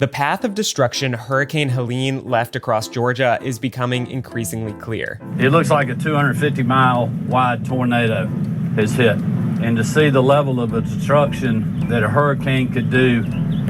The path of destruction Hurricane Helene left across Georgia is becoming increasingly clear. It looks like a 250-mile wide tornado has hit. And to see the level of destruction that a hurricane could do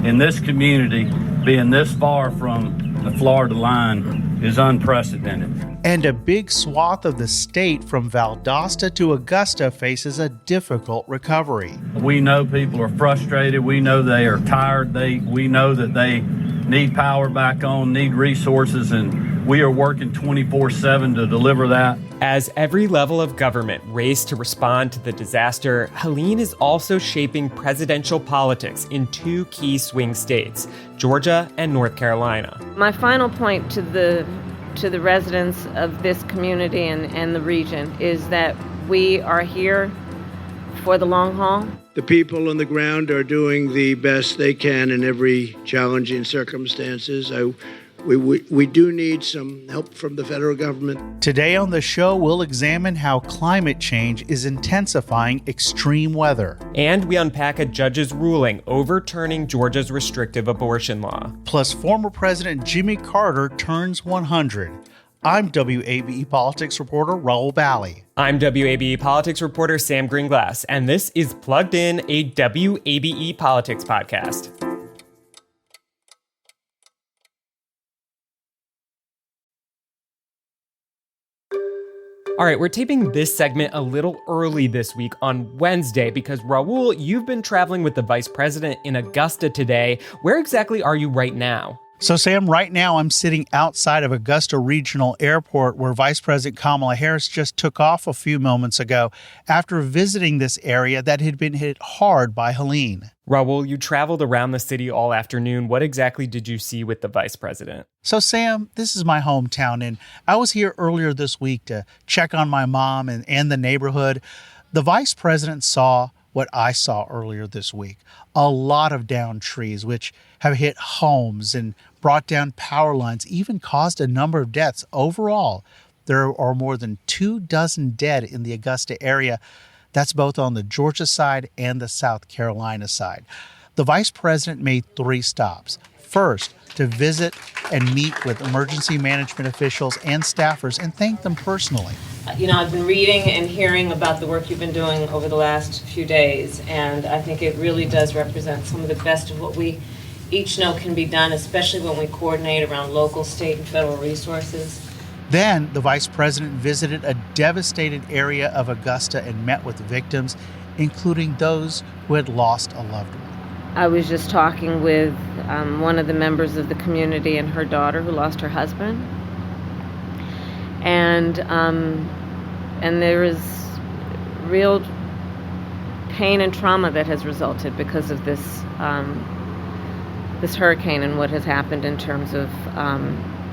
in this community, being this far from the Florida line, is unprecedented. And a big swath of the state from Valdosta to Augusta faces a difficult recovery. We know people are frustrated. We know they are tired. We know that they need power back on, need resources, and we are working 24/7 to deliver that. As every level of government raced to respond to the disaster, Helene is also shaping presidential politics in two key swing states, Georgia and North Carolina. My final point to the residents of this community and the region is that we are here for the long haul. The people on the ground are doing the best they can in every challenging circumstances. We do need some help from the federal government. Today on the show, we'll examine how climate change is intensifying extreme weather. And we unpack a judge's ruling overturning Georgia's restrictive abortion law. Plus, former President Jimmy Carter turns 100. I'm WABE Politics reporter Rahul Bali. I'm WABE Politics reporter Sam Gringlas, and this is Plugged In, a WABE Politics podcast. All right, we're taping this segment a little early this week on Wednesday because, Rahul, you've been traveling with the vice president in Augusta today. Where exactly are you right now? So, Sam, right now I'm sitting outside of Augusta Regional Airport where Vice President Kamala Harris just took off a few moments ago after visiting this area that had been hit hard by Helene. Rahul, you traveled around the city all afternoon. What exactly did you see with the vice president? So, Sam, this is my hometown, and I was here earlier this week to check on my mom and the neighborhood. The vice president saw what I saw earlier this week. A lot of downed trees, which have hit homes and brought down power lines, even caused a number of deaths. Overall, there are more than 24 dead in the Augusta area. That's both on the Georgia side and the South Carolina side. The vice president made 3 stops. First, to visit and meet with emergency management officials and staffers and thank them personally. I've been reading and hearing about the work you've been doing over the last few days, and I think it really does represent some of the best of what we each know can be done, especially when we coordinate around local, state, and federal resources. Then the vice president visited a devastated area of Augusta and met with victims, including those who had lost a loved one. I was just talking with one of the members of the community and her daughter who lost her husband. And there is real pain and trauma that has resulted because of this hurricane and what has happened in terms of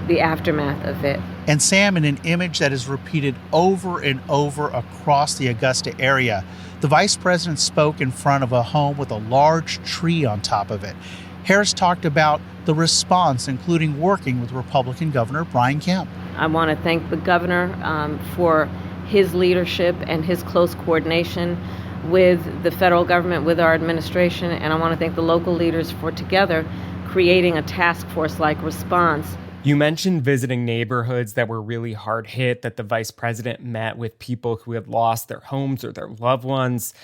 the aftermath of it. And Sam, in an image that is repeated over and over across the Augusta area, the vice president spoke in front of a home with a large tree on top of it. Harris talked about the response, including working with Republican Governor Brian Kemp. I want to thank the governor for his leadership and his close coordination with the federal government, with our administration, and I want to thank the local leaders for together creating a task force-like response. You mentioned visiting neighborhoods that were really hard hit, that the vice president met with people who had lost their homes or their loved ones.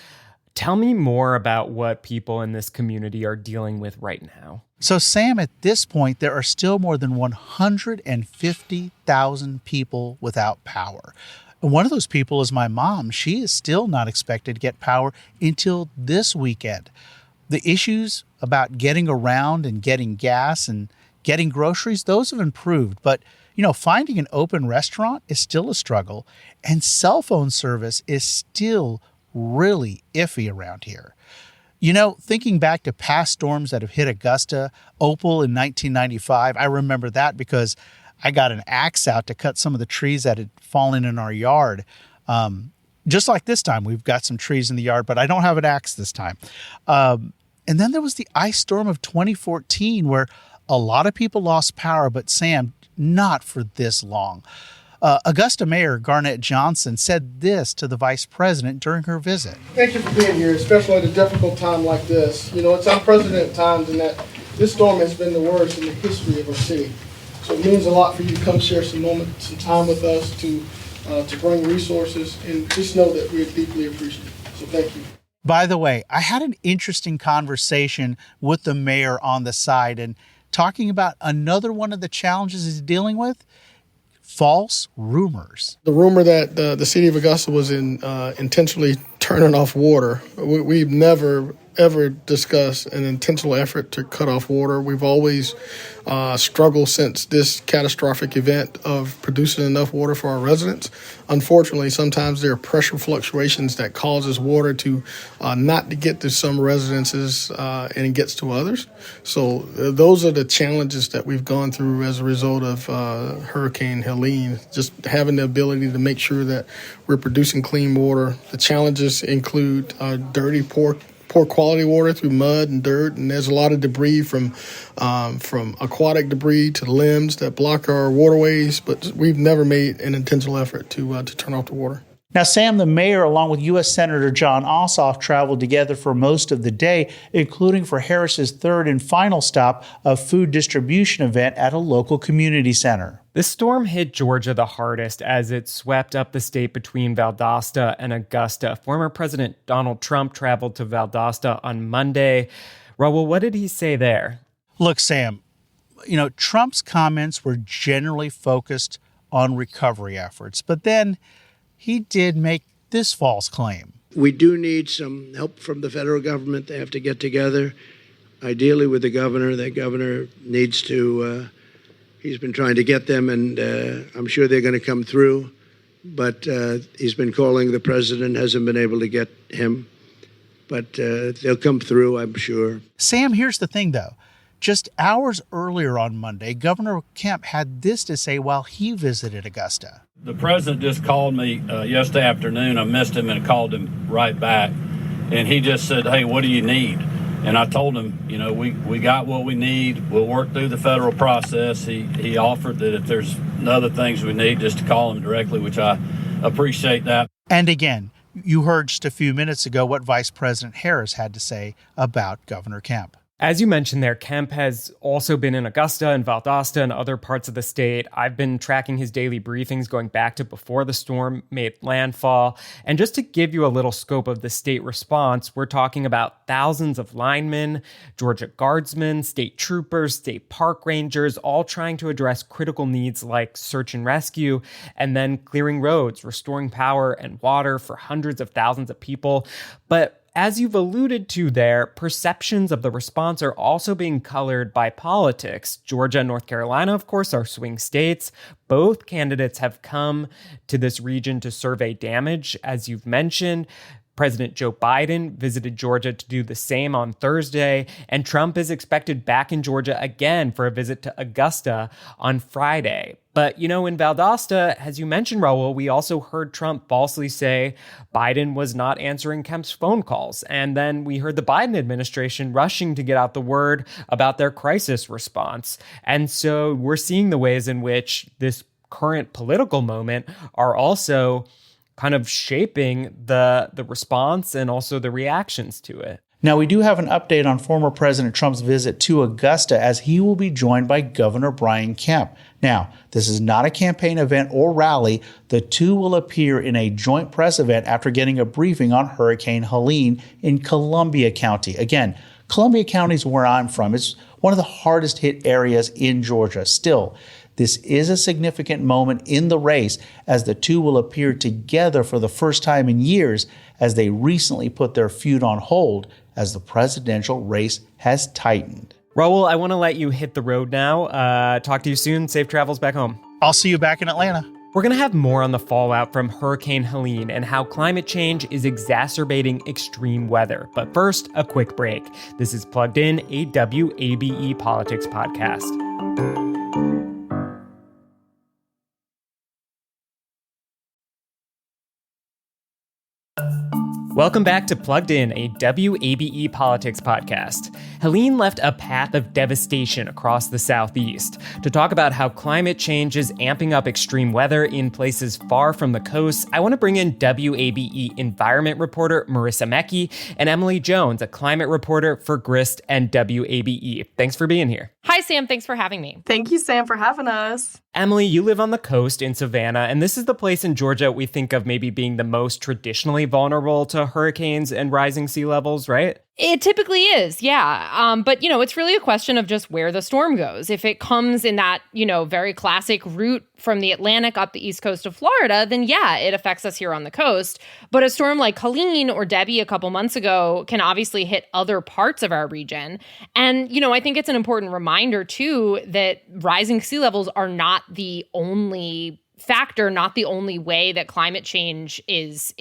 Tell me more about what people in this community are dealing with right now. So, Sam, at this point, there are still more than 150,000 people without power. And one of those people is my mom. She is still not expected to get power until this weekend. The issues about getting around and getting gas and getting groceries, those have improved. But, finding an open restaurant is still a struggle. And cell phone service is still really iffy around here. Thinking back to past storms that have hit Augusta, Opal in 1995, I remember that because I got an axe out to cut some of the trees that had fallen in our yard. Just like this time, we've got some trees in the yard, but I don't have an axe this time. And then there was the ice storm of 2014 where a lot of people lost power, but Sam, not for this long. Augusta Mayor Garnett Johnson said this to the vice president during her visit. Thank you for being here, especially at a difficult time like this. It's unprecedented times in that This storm has been the worst in the history of our city. So it means a lot for you to come share some time with us to bring resources, and just know that we're deeply appreciative. So thank you. By the way, I had an interesting conversation with the mayor on the side and talking about another one of the challenges he's dealing with, false rumors. The rumor that the city of Augusta was intentionally turning off water, we've never ever discussed an intentional effort to cut off water. We've always struggled since this catastrophic event of producing enough water for our residents. Unfortunately, sometimes there are pressure fluctuations that causes water to not to get to some residences and it gets to others. So those are the challenges that we've gone through as a result of Hurricane Helene, just having the ability to make sure that we're producing clean water. The challenges include dirty, poor quality water through mud and dirt, and there's a lot of debris from aquatic debris to limbs that block our waterways, but we've never made an intentional effort to turn off the water. Now, Sam, the mayor, along with U.S. Senator John Ossoff, traveled together for most of the day, including for Harris's third and final stop, a food distribution event at a local community center. This storm hit Georgia the hardest as it swept up the state between Valdosta and Augusta. Former President Donald Trump traveled to Valdosta on Monday. Rahul, what did he say there? Look, Sam, Trump's comments were generally focused on recovery efforts, but then he did make this false claim. We do need some help from the federal government. They have to get together, ideally with the governor. The governor needs to, he's been trying to get them, and I'm sure they're going to come through. But he's been calling the president, hasn't been able to get him. But they'll come through, I'm sure. Sam, here's the thing, though. Just hours earlier on Monday, Governor Kemp had this to say while he visited Augusta. The president just called me yesterday afternoon. I missed him and called him right back. And he just said, hey, what do you need? And I told him, we got what we need. We'll work through the federal process. He offered that if there's other things we need, just to call him directly, which I appreciate that. And again, you heard just a few minutes ago what Vice President Harris had to say about Governor Kemp. As you mentioned there, Kemp has also been in Augusta and Valdosta and other parts of the state. I've been tracking his daily briefings going back to before the storm made landfall. And just to give you a little scope of the state response, we're talking about thousands of linemen, Georgia guardsmen, state troopers, state park rangers, all trying to address critical needs like search and rescue, and then clearing roads, restoring power and water for hundreds of thousands of people. But as you've alluded to there, perceptions of the response are also being colored by politics. Georgia and North Carolina, of course, are swing states. Both candidates have come to this region to survey damage, as you've mentioned. President Joe Biden visited Georgia to do the same on Thursday, and Trump is expected back in Georgia again for a visit to Augusta on Friday. But, in Valdosta, as you mentioned, Rahul, we also heard Trump falsely say Biden was not answering Kemp's phone calls. And then we heard the Biden administration rushing to get out the word about their crisis response. And so we're seeing the ways in which this current political moment are also kind of shaping the response and also the reactions to it. Now, we do have an update on former President Trump's visit to Augusta, as he will be joined by Governor Brian Kemp. Now, this is not a campaign event or rally. The two will appear in a joint press event after getting a briefing on Hurricane Helene in Columbia County. Again, Columbia County is where I'm from. It's one of the hardest hit areas in Georgia. Still, this is a significant moment in the race, as the two will appear together for the first time in years, as they recently put their feud on hold as the presidential race has tightened. Rahul, I want to let you hit the road now. Talk to you soon. Safe travels back home. I'll see you back in Atlanta. We're going to have more on the fallout from Hurricane Helene and how climate change is exacerbating extreme weather. But first, a quick break. This is Plugged In, a WABE Politics Podcast. Welcome back to Plugged In, a WABE Politics Podcast. Helene left a path of devastation across the Southeast. To talk about how climate change is amping up extreme weather in places far from the coast, I want to bring in WABE environment reporter Marisa Mecke and Emily Jones, a climate reporter for GRIST and WABE. Thanks for being here. Hi, Sam. Thanks for having me. Thank you, Sam, for having us. Emily, you live on the coast in Savannah, and this is the place in Georgia we think of maybe being the most traditionally vulnerable to hurricanes and rising sea levels, right? It typically is, yeah. But, it's really a question of just where the storm goes. If it comes in that, very classic route from the Atlantic up the east coast of Florida, then yeah, it affects us here on the coast. But a storm like Helene or Debbie a couple months ago can obviously hit other parts of our region. And, I think it's an important reminder, too, that rising sea levels are not the only factor, not the only way that climate change is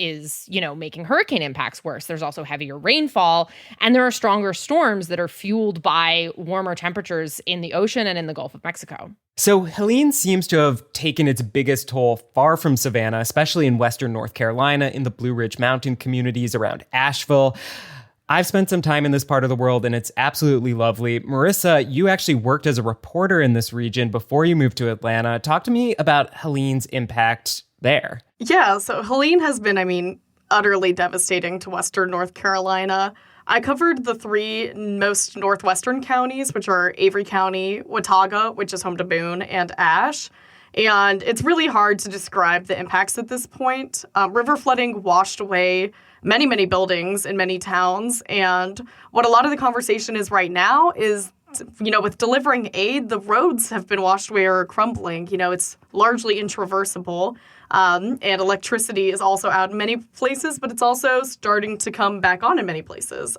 making hurricane impacts worse. There's also heavier rainfall, and there are stronger storms that are fueled by warmer temperatures in the ocean and in the Gulf of Mexico. So Helene seems to have taken its biggest toll far from Savannah, especially in western North Carolina, in the Blue Ridge Mountain communities around Asheville. I've spent some time in this part of the world, and it's absolutely lovely. Marisa, you actually worked as a reporter in this region before you moved to Atlanta. Talk to me about Helene's impact there. Yeah, so Helene has been, utterly devastating to western North Carolina. I covered the three most northwestern counties, which are Avery County, Watauga, which is home to Boone, and Ashe. And it's really hard to describe the impacts at this point. River flooding washed away many, many buildings in many towns. And what a lot of the conversation is right now is, with delivering aid, the roads have been washed away or crumbling. It's largely intraversable. And electricity is also out in many places, but it's also starting to come back on in many places.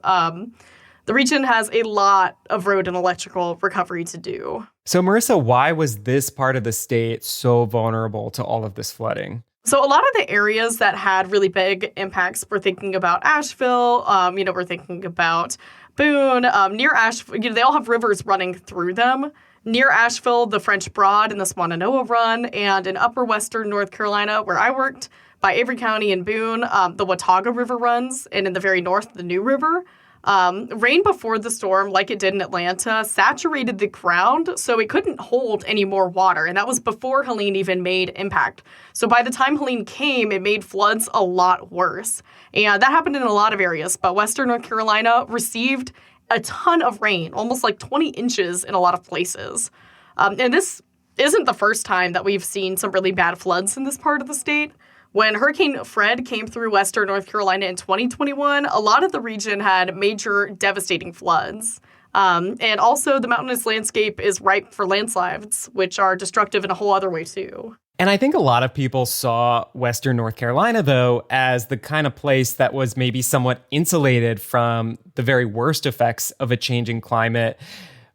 The region has a lot of road and electrical recovery to do. So, Marisa, why was this part of the state so vulnerable to all of this flooding? So a lot of the areas that had really big impacts, we're thinking about Asheville, we're thinking about Boone, near Asheville, they all have rivers running through them. Near Asheville, the French Broad and the Swannanoa Run, and in upper western North Carolina, where I worked, by Avery County and Boone, the Watauga River runs, and in the very north, the New River. Rain before the storm, like it did in Atlanta, saturated the ground, so it couldn't hold any more water. And that was before Helene even made impact. So by the time Helene came, it made floods a lot worse. And that happened in a lot of areas. But western North Carolina received a ton of rain, almost like 20 inches in a lot of places. And this isn't the first time that we've seen some really bad floods in this part of the state. When Hurricane Fred came through western North Carolina in 2021, a lot of the region had major devastating floods. And also the mountainous landscape is ripe for landslides, which are destructive in a whole other way, too. And I think a lot of people saw western North Carolina, though, as the kind of place that was maybe somewhat insulated from the very worst effects of a changing climate.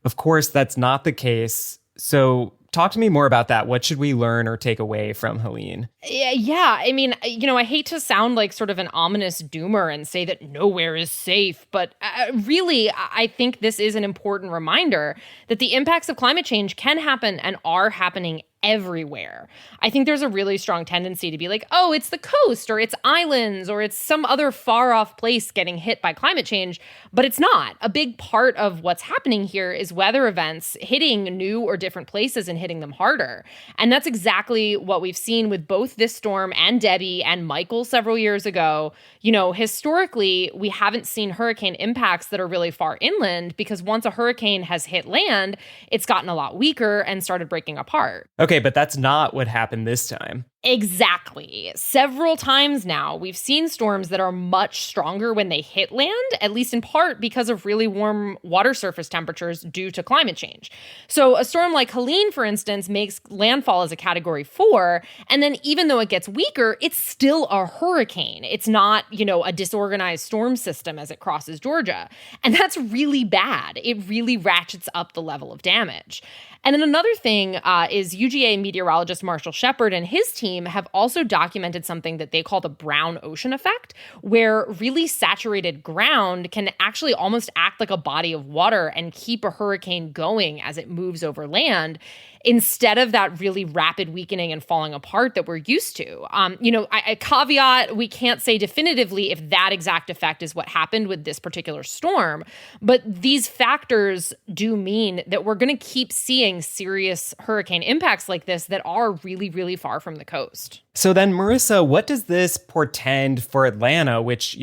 Of course, that's not the case. So talk to me more about that. What should we learn or take away from Helene? Yeah. I hate to sound like sort of an ominous doomer and say that nowhere is safe, but really, I think this is an important reminder that the impacts of climate change can happen and are happening everywhere. I think there's a really strong tendency to be like, oh, it's the coast or it's islands or it's some other far off place getting hit by climate change, but it's not. A big part of what's happening here is weather events hitting new or different places and hitting them harder. And that's exactly what we've seen with both this storm and Debbie and Michael several years ago. Historically, we haven't seen hurricane impacts that are really far inland because once a hurricane has hit land, it's gotten a lot weaker and started breaking apart. Okay, but that's not what happened this time. Exactly. Several times now, we've seen storms that are much stronger when they hit land, at least in part because of really warm water surface temperatures due to climate change. So a storm like Helene, for instance, makes landfall as a Category 4, and then even though it gets weaker, it's still a hurricane. It's not, a disorganized storm system as it crosses Georgia. And that's really bad. It really ratchets up the level of damage. And then another thing is UGA meteorologist Marshall Shepard and his team team have also documented something that they call the brown ocean effect, where really saturated ground can actually almost act like a body of water and keep a hurricane going as it moves over land, instead of that really rapid weakening and falling apart that we're used to. I caveat, we can't say definitively if that exact effect is what happened with this particular storm, but these factors do mean that we're going to keep seeing serious hurricane impacts like this that are really, really far from the coast. So then, Marisa, what does this portend for Atlanta, which,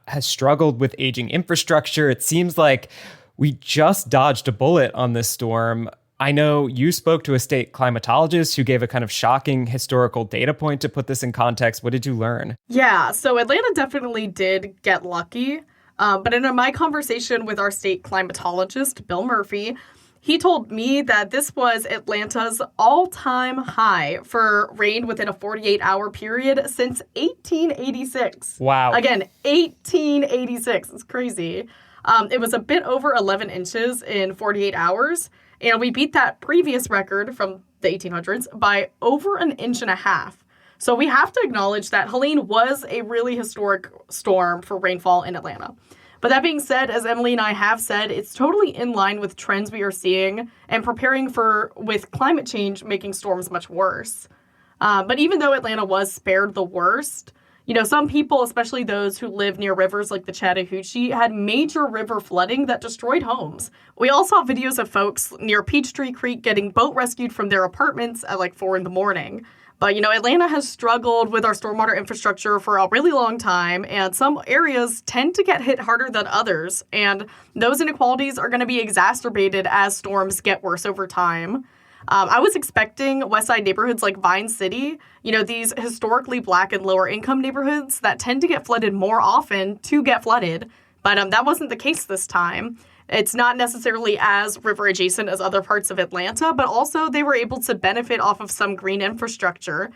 has struggled with aging infrastructure? It seems like we just dodged a bullet on this storm. I know you spoke to a state climatologist who gave a kind of shocking historical data point to put this in context. What did you learn? Yeah, so Atlanta definitely did get lucky. But in my conversation with our state climatologist, Bill Murphy, he told me that this was Atlanta's all-time high for rain within a 48-hour period since 1886. Wow. Again, 1886. It's crazy. It was a bit over 11 inches in 48 hours. And we beat that previous record from the 1800s by over an inch and a half. So we have to acknowledge that Helene was a really historic storm for rainfall in Atlanta. But that being said, as Emily and I have said, it's totally in line with trends we are seeing and preparing for with climate change making storms much worse. But even though Atlanta was spared the worst, some people, especially those who live near rivers like the Chattahoochee, had major river flooding that destroyed homes. We all saw videos of folks near Peachtree Creek getting boat rescued from their apartments at like 4 a.m. But, Atlanta has struggled with our stormwater infrastructure for a really long time, and some areas tend to get hit harder than others. And those inequalities are going to be exacerbated as storms get worse over time. I was expecting Westside neighborhoods like Vine City, these historically Black and lower income neighborhoods that tend to get flooded more often to get flooded. But that wasn't the case this time. It's not necessarily as river adjacent as other parts of Atlanta, but also they were able to benefit off of some green infrastructure.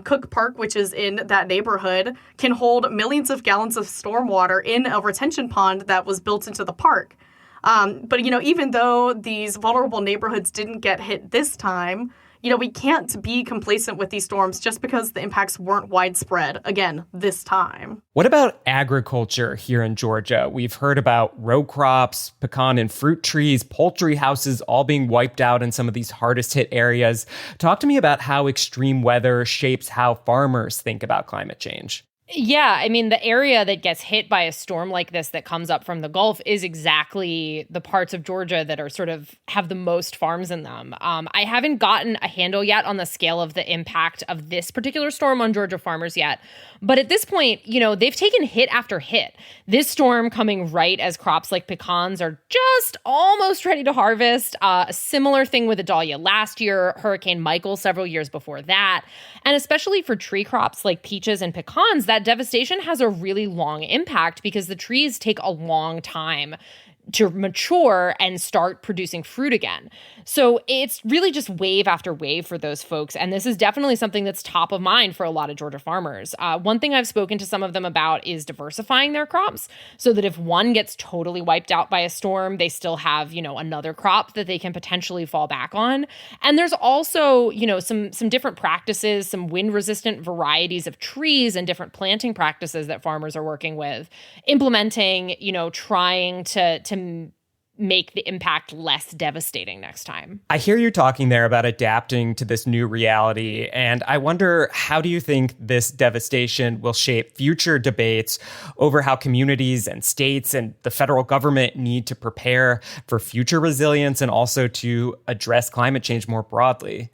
Cook Park, which is in that neighborhood, can hold millions of gallons of stormwater in a retention pond that was built into the park. But even though these vulnerable neighborhoods didn't get hit this time, we can't be complacent with these storms just because the impacts weren't widespread, again, this time. What about agriculture here in Georgia? We've heard about row crops, pecan and fruit trees, poultry houses all being wiped out in some of these hardest hit areas. Talk to me about how extreme weather shapes how farmers think about climate change. Yeah, I mean, the area that gets hit by a storm like this that comes up from the Gulf is exactly the parts of Georgia that are sort of have the most farms in them. I haven't gotten a handle yet on the scale of the impact of this particular storm on Georgia farmers yet. But at this point, they've taken hit after hit. This storm coming right as crops like pecans are just almost ready to harvest. A similar thing with Idalia last year, Hurricane Michael several years before that. And especially for tree crops like peaches and pecans, that devastation has a really long impact because the trees take a long time to mature and start producing fruit again. So it's really just wave after wave for those folks. And this is definitely something that's top of mind for a lot of Georgia farmers. One thing I've spoken to some of them about is diversifying their crops so that if one gets totally wiped out by a storm, they still have, another crop that they can potentially fall back on. And there's also, some different practices, some wind resistant varieties of trees and different planting practices that farmers are working with, implementing, trying to make the impact less devastating next time. I hear you talking there about adapting to this new reality, and I wonder, how do you think this devastation will shape future debates over how communities and states and the federal government need to prepare for future resilience and also to address climate change more broadly?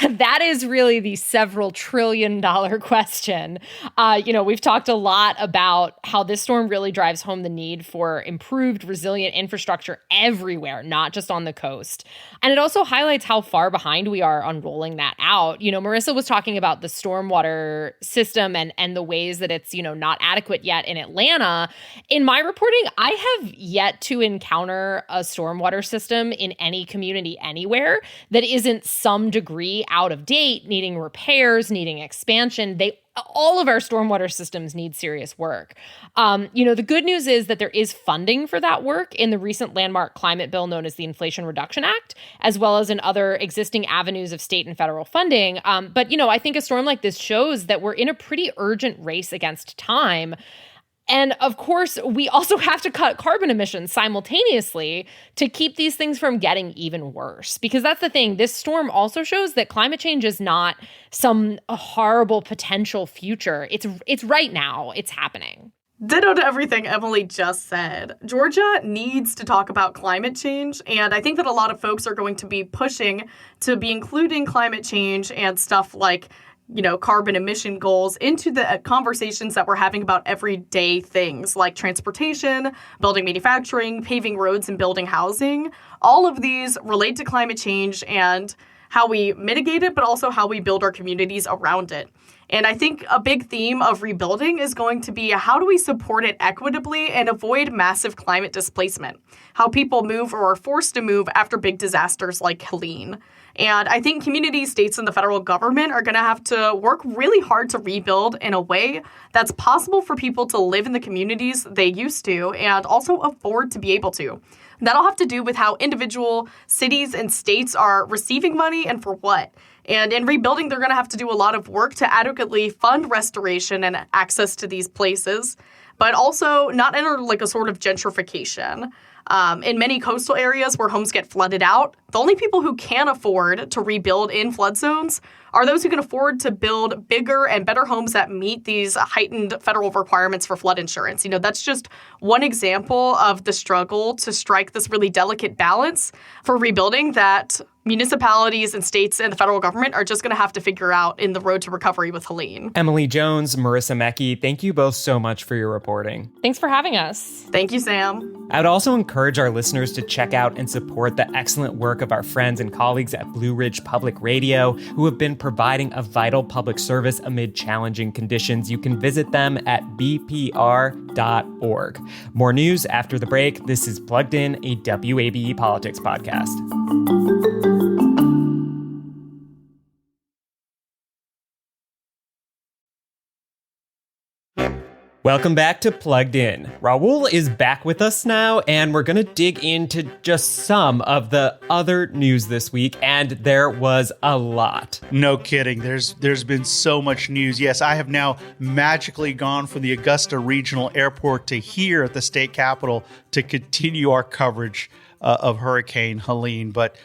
That is really the several trillion-dollar question. We've talked a lot about how this storm really drives home the need for improved, resilient infrastructure everywhere, not just on the coast. And it also highlights how far behind we are on rolling that out. Marisa was talking about the stormwater system and the ways that it's, not adequate yet in Atlanta. In my reporting, I have yet to encounter a stormwater system in any community anywhere that isn't some degree dirty, out of date, needing repairs, needing expansion. All of our stormwater systems need serious work. The good news is that there is funding for that work in the recent landmark climate bill known as the Inflation Reduction Act, as well as in other existing avenues of state and federal funding. But I think a storm like this shows that we're in a pretty urgent race against time. And of course, we also have to cut carbon emissions simultaneously to keep these things from getting even worse. Because that's the thing. This storm also shows that climate change is not some horrible potential future. It's right now. It's happening. Ditto to everything Emily just said. Georgia needs to talk about climate change, and I think that a lot of folks are going to be pushing to be including climate change and stuff like carbon emission goals into the conversations that we're having about everyday things like transportation, building manufacturing, paving roads, and building housing. All of these relate to climate change and how we mitigate it, but also how we build our communities around it. And I think a big theme of rebuilding is going to be how do we support it equitably and avoid massive climate displacement? How people move or are forced to move after big disasters like Helene. And I think communities, states, and the federal government are going to have to work really hard to rebuild in a way that's possible for people to live in the communities they used to and also afford to be able to. That'll have to do with how individual cities and states are receiving money and for what. And in rebuilding, they're going to have to do a lot of work to adequately fund restoration and access to these places, but also not enter like a sort of gentrification. In many coastal areas where homes get flooded out, the only people who can afford to rebuild in flood zones are those who can afford to build bigger and better homes that meet these heightened federal requirements for flood insurance. That's just one example of the struggle to strike this really delicate balance for rebuilding that municipalities and states and the federal government are just going to have to figure out in the road to recovery with Helene. Emily Jones, Marisa Mecke, thank you both so much for your reporting. Thanks for having us. Thank you, Sam. I would also encourage our listeners to check out and support the excellent work of our friends and colleagues at Blue Ridge Public Radio, who have been providing a vital public service amid challenging conditions. You can visit them at bpr.org. More news after the break. This is Plugged In, a WABE Politics podcast. Welcome back to Plugged In. Rahul is back with us now, and we're going to dig into just some of the other news this week, and there was a lot. No kidding. There's been so much news. Yes, I have now magically gone from the Augusta Regional Airport to here at the state capitol to continue our coverage of Hurricane Helene, but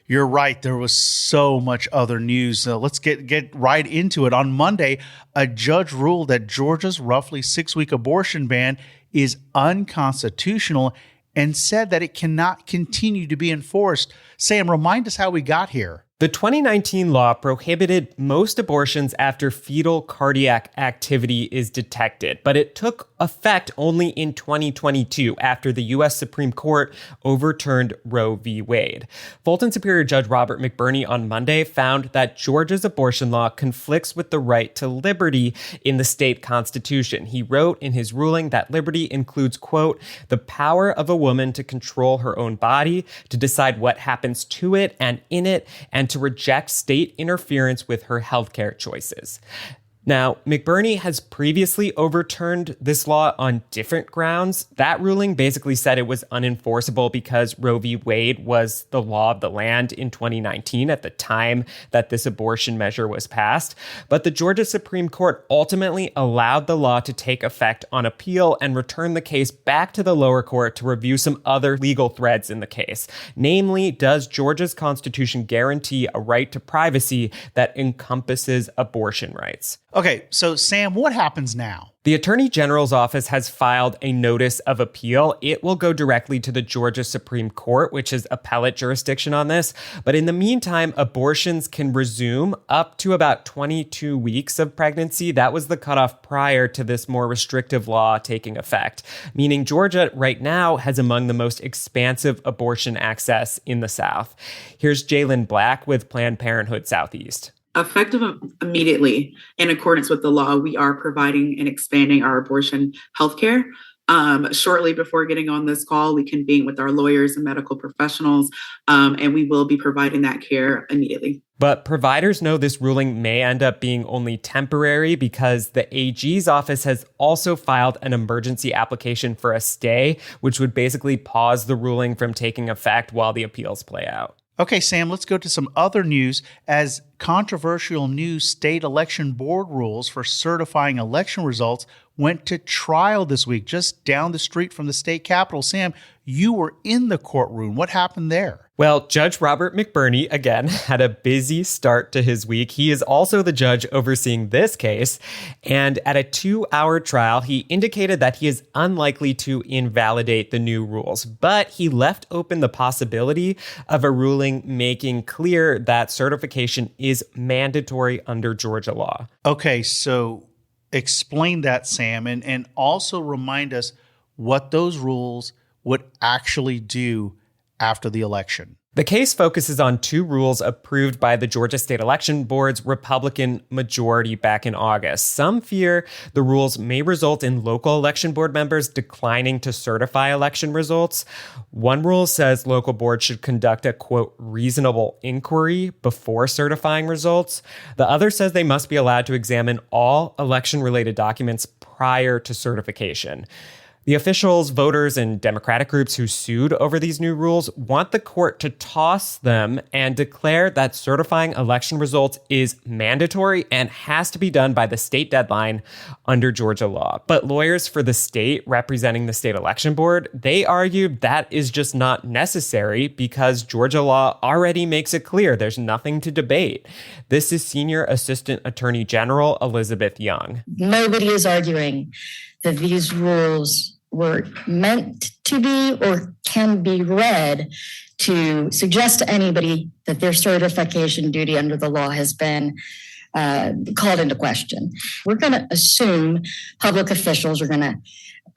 you're right. There was so much other news. Let's get right into it. On Monday, a judge ruled that Georgia's roughly 6-week abortion ban is unconstitutional and said that it cannot continue to be enforced. Sam, remind us how we got here. The 2019 law prohibited most abortions after fetal cardiac activity is detected, but it took effect only in 2022 after the U.S. Supreme Court overturned Roe v. Wade. Fulton Superior Judge Robert McBurney on Monday found that Georgia's abortion law conflicts with the right to liberty in the state constitution. He wrote in his ruling that liberty includes, quote, the power of a woman to control her own body, to decide what happens to it and in it, and to reject state interference with her healthcare choices. Now, McBurney has previously overturned this law on different grounds. That ruling basically said it was unenforceable because Roe v. Wade was the law of the land in 2019 at the time that this abortion measure was passed. But the Georgia Supreme Court ultimately allowed the law to take effect on appeal and returned the case back to the lower court to review some other legal threads in the case. Namely, does Georgia's constitution guarantee a right to privacy that encompasses abortion rights? Okay, so Sam, what happens now? The Attorney General's office has filed a notice of appeal. It will go directly to the Georgia Supreme Court, which is appellate jurisdiction on this. But in the meantime, abortions can resume up to about 22 weeks of pregnancy. That was the cutoff prior to this more restrictive law taking effect, meaning Georgia right now has among the most expansive abortion access in the South. Here's Jalen Black with Planned Parenthood Southeast. Effective immediately, in accordance with the law, we are providing and expanding our abortion health care. Shortly before getting on this call, we convened with our lawyers and medical professionals, and we will be providing that care immediately. But providers know this ruling may end up being only temporary because the AG's office has also filed an emergency application for a stay, which would basically pause the ruling from taking effect while the appeals play out. Okay, Sam, let's go to some other news. As controversial new state election board rules for certifying election results went to trial this week, just down the street from the state capitol. Sam, you were in the courtroom. What happened there? Well, Judge Robert McBurney, again, had a busy start to his week. He is also the judge overseeing this case. And at a 2-hour trial, he indicated that he is unlikely to invalidate the new rules. But he left open the possibility of a ruling making clear that certification is mandatory under Georgia law. Okay, so explain that, Sam, and also remind us what those rules would actually do after the election. The case focuses on 2 rules approved by the Georgia State Election Board's Republican majority back in August. Some fear the rules may result in local election board members declining to certify election results. One rule says local boards should conduct a, quote, reasonable inquiry before certifying results. The other says they must be allowed to examine all election-related documents prior to certification. The officials, voters, and Democratic groups who sued over these new rules want the court to toss them and declare that certifying election results is mandatory and has to be done by the state deadline under Georgia law. But lawyers for the state representing the state election board, they argue that is just not necessary because Georgia law already makes it clear there's nothing to debate. This is Senior Assistant Attorney General Elizabeth Young. Nobody is arguing that these rules were meant to be or can be read to suggest to anybody that their certification duty under the law has been called into question. We're going to assume public officials are going to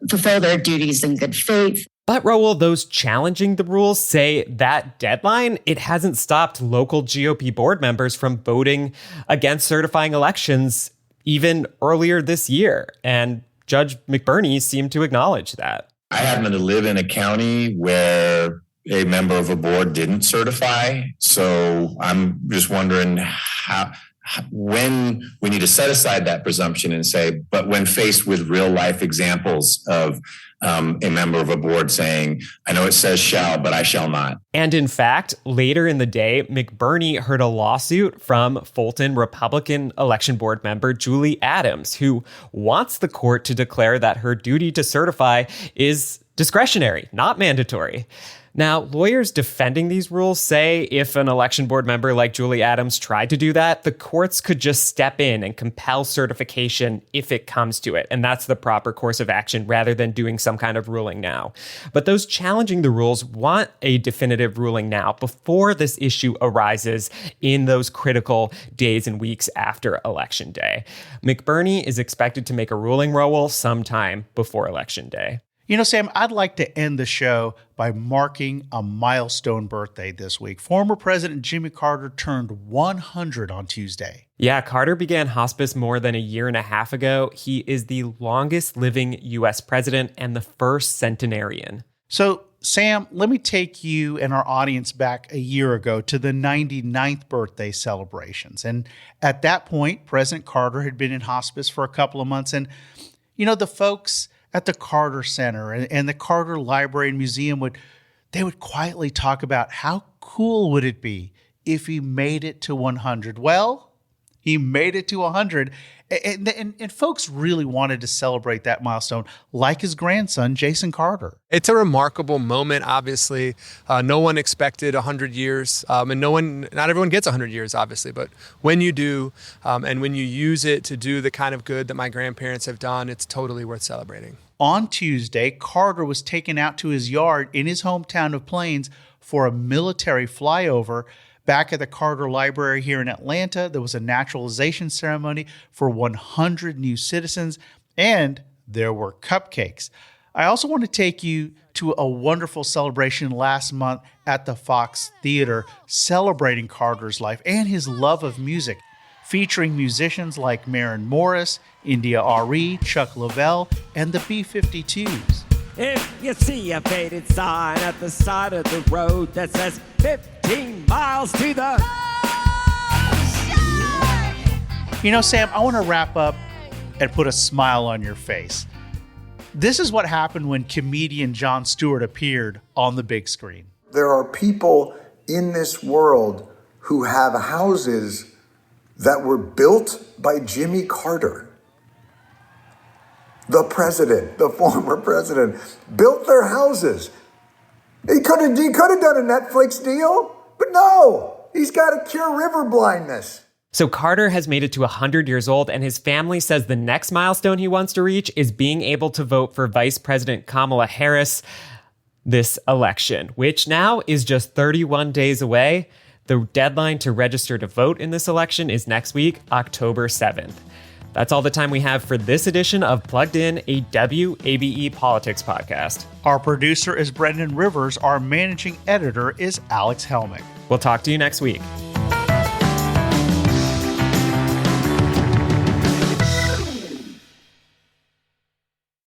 fulfill their duties in good faith. But Rahul, those challenging the rules say that deadline, it hasn't stopped local GOP board members from voting against certifying elections even earlier this year. And Judge McBurney seemed to acknowledge that. I happen to live in a county where a member of a board didn't certify. So I'm just wondering when we need to set aside that presumption and say, but when faced with real life examples of a member of a board saying, I know it says shall, but I shall not. And in fact, later in the day, McBurney heard a lawsuit from Fulton Republican election board member Julie Adams, who wants the court to declare that her duty to certify is discretionary, not mandatory. Now, lawyers defending these rules say if an election board member like Julie Adams tried to do that, the courts could just step in and compel certification if it comes to it. And that's the proper course of action rather than doing some kind of ruling now. But those challenging the rules want a definitive ruling now before this issue arises in those critical days and weeks after Election Day. McBurney is expected to make a ruling, Rahul, sometime before Election Day. You know, Sam, I'd like to end the show by marking a milestone birthday this week. Former President Jimmy Carter turned 100 on Tuesday. Yeah, Carter began hospice more than a year and a half ago. He is the longest living U.S. president and the first centenarian. So, Sam, let me take you and our audience back a year ago to the 99th birthday celebrations. And at that point, President Carter had been in hospice for a couple of months. And, you know, the folks at the Carter Center and the Carter Library and Museum would quietly talk about how cool would it be if he made it to 100. Well, he made it to 100, and folks really wanted to celebrate that milestone, like his grandson, Jason Carter. It's a remarkable moment, obviously. No one expected 100 years, and not everyone gets 100 years, obviously. But when you do, and when you use it to do the kind of good that my grandparents have done, it's totally worth celebrating. On Tuesday, Carter was taken out to his yard in his hometown of Plains for a military flyover. Back at the Carter Library here in Atlanta, there was a naturalization ceremony for 100 new citizens, and there were cupcakes. I also want to take you to a wonderful celebration last month at the Fox Theater, celebrating Carter's life and his love of music, featuring musicians like Maren Morris, India R.E., Chuck Leavell, and the B-52s. If you see a faded sign at the side of the road that says 15 miles to the You know, Sam, I want to wrap up and put a smile on your face. This is what happened when comedian Jon Stewart appeared on the big screen. There are people in this world who have houses that were built by Jimmy Carter. The president, the former president, built their houses. He could have done a Netflix deal, but no, he's got to cure river blindness. So Carter has made it to 100 years old, and his family says the next milestone he wants to reach is being able to vote for Vice President Kamala Harris this election, which now is just 31 days away. The deadline to register to vote in this election is next week, October 7th. That's all the time we have for this edition of Plugged In, a WABE Politics podcast. Our producer is Brendan Rivers. Our managing editor is Alex Helmick. We'll talk to you next week.